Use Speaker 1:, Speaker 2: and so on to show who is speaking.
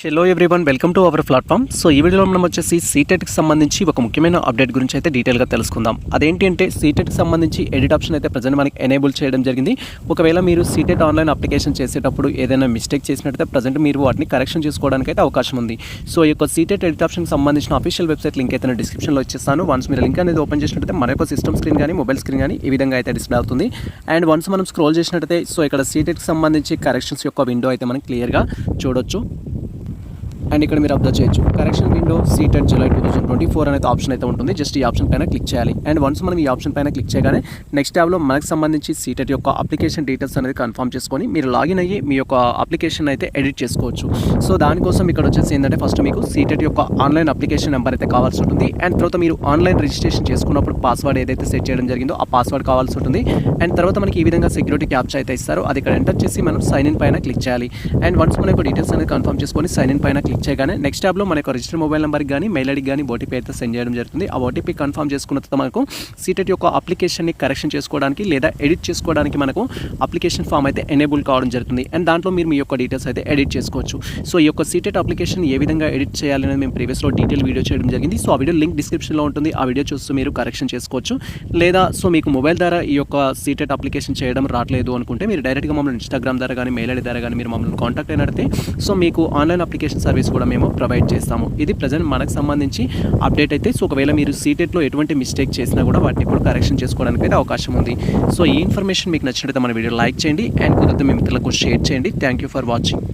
Speaker 1: Hello everyone, welcome to our platform. So ఈ వీడియోలో మనం వచ్చేసి సీటెట్కి సంబంధించి ఒక ముఖ్యమైన అప్డేట్ గురించి అయితే డీటెయిల్గా తెలుసుకుందాం. అదేంటి అంటే సీటెట్కి సంబంధించి ఎడిట్ ఆప్షన్ అయితే ప్రజెంట్ మనకి ఎనేబుల్ చేయడం జరిగింది. ఒకవేళ మీరు సీటెట్ ఆన్లైన్ అప్లికేషన్ చేసేటప్పుడు ఏదైనా మిస్టేక్ చేసినట్టయితే ప్రజెంట్ మీరు వాటిని కరెక్షన్ చేసుకోవడానికి అయితే అవకాశం ఉంది. సో ఈ యొక్క సీటెట్ ఎడిట్ ఆప్షన్కి సంబంధించిన అఫీషియల్ వెబ్సైట్ లింక్ అయితే నేను డిస్క్రిప్షన్లో ఇచ్చేస్తాను. వన్స్ మీరు లింక్ అనేది ఓపెన్ చేసినట్టయితే మన యొక్క సిస్టమ్ స్క్రీన్ కానీ మొబైల్ స్క్రీన్ కానీ ఈ విధంగా అయితే డిస్ప్లే అవుతుంది. అండ్ వన్స్ మనం స్క్రోల్ చేసినట్టయితే సో ఇక్కడ సీటెట్కి సంబంధించి కరెక్షన్స్ యొక్క విండో అయితే మనం క్లియర్గా చూడొచ్చు. అండ్ ఇక్కడ మీరు అబ్జర్వ్ చేయొచ్చు, కరెక్షన్ విండో సీటెట్ జూలై 2024 అనేది ఆప్షన్ అయితే ఉంటుంది. జస్ట్ ఈ ఆప్షన్ పైన క్లిక్ చేయాలి. అండ్ వన్స్ మనం ఈ ఆప్షన్ పైన క్లిక్ చేయగానే నెక్స్ట్ ట్యాబ్లో మనకు సంబంధించి సీటెట్ యొక్క అప్లికేషన్ డీటెయిల్స్ అనేది కన్ఫర్మ్ చేసుకొని మీరు లాగిన్ అయ్యి మీ యొక్క అప్లికేషన్ అయితే ఎడిట్ చేసుకోవచ్చు. సో దానికోసం ఇక్కడ వచ్చేసి ఏంటంటే ఫస్ట్ మీకు సీటెట్ యొక్క ఆన్లైన్ అప్లికేషన్ నెంబర్ అయితే కావాల్సి ఉంటుంది. అండ్ తర్వాత మీరు ఆన్లైన్ రిజిస్ట్రేషన్ చేసుకున్నప్పుడు పాస్వర్డ్ ఏదైతే సెట్ చేయడం జరిగిందో ఆ పాస్వర్డ్ కావాల్సి ఉంటుంది. అండ్ తర్వాత మనకి ఈ విధంగా సెక్యూరిటీ క్యాప్చా అయితే ఇస్తారు. అది ఇక్కడ ఎంటర్ చేసి మనం సైన్ ఇన్ పైన క్లిక్ చేయాలి. అండ్ వన్స్ మన యొక్క డీటెయిల్స్ అనేది కన్ఫర్మ్ చేసుకొని సైన్ ఇన్ పైన క్లిక్ చేయగానే నెక్స్ట్ ట్యాబ్లో మనకు రిజిస్టర్ మొబైల్ నెంబర్కి కానీ మెయిల్ ఐడికి కానీ ఓటీపీ అయితే సెండ్ చేయడం జరుగుతుంది. ఆ ఓటీపీ కన్ఫర్మ్ చేసుకున్న తర్వాత మనకు సీటెట్ యొక్క అప్లికేషన్ని కరెక్షన్ చేసుకోవడానికి లేదా ఎడిట్ చేసుకోవడానికి మనకు అప్లికేషన్ ఫామ్ అయితే ఎనేబుల్ కావడం జరుగుతుంది. అండ్ దాంట్లో మీరు మీ యొక్క డీటెయిల్స్ అయితే ఎడిట్ చేసుకోవచ్చు. సో ఈ యొక్క సీటెట్ అప్లికేషన్ ఏ విధంగా ఎడిట్ చేయాలి అనేది మేము ప్రీవియస్లో డీటెయిల్ వీడియో చేయడం జరిగింది. సో ఆ వీడియో లింక్ డిస్క్రిప్షన్లో ఉంటుంది. ఆ వీడియో చూస్తూ మీరు కరెక్షన్ చేసుకోవచ్చు. లేదా సో మీకు మొబైల్ ద్వారా ఈ యొక్క సీటెట్ అప్లికేషన్ చేయడం రావట్లేదు అనుకుంటే మీరు డైరెక్ట్గా మమ్మల్ని ఇన్స్టాగ్రామ్ ద్వారా కానీ మెయిల్ ఐడి ద్వారా కానీ మీరు మమ్మల్ని కాంటాక్ట్ అయినట్టే సో మీకు ఆన్లైన్ అప్లికేషన్ సర్వీస్ కూడా మేము ప్రొవైడ్ చేస్తాము. ఇది ప్రజెంట్ మనకు సంబంధించి అప్డేట్ అయితే. సో ఒకవేళ మీరు సీటెట్లో ఎటువంటి మిస్టేక్ చేసినా కూడా వాటిని కూడా కరెక్షన్ చేసుకోవడానికి అయితే అవకాశం ఉంది. సో ఈ ఇన్ఫర్మేషన్ మీకు నచ్చినట్లయితే మన వీడియో లైక్ చేయండి అండ్ కుదిరితే మీ మిత్రులకు షేర్ చేయండి. Thank you for watching.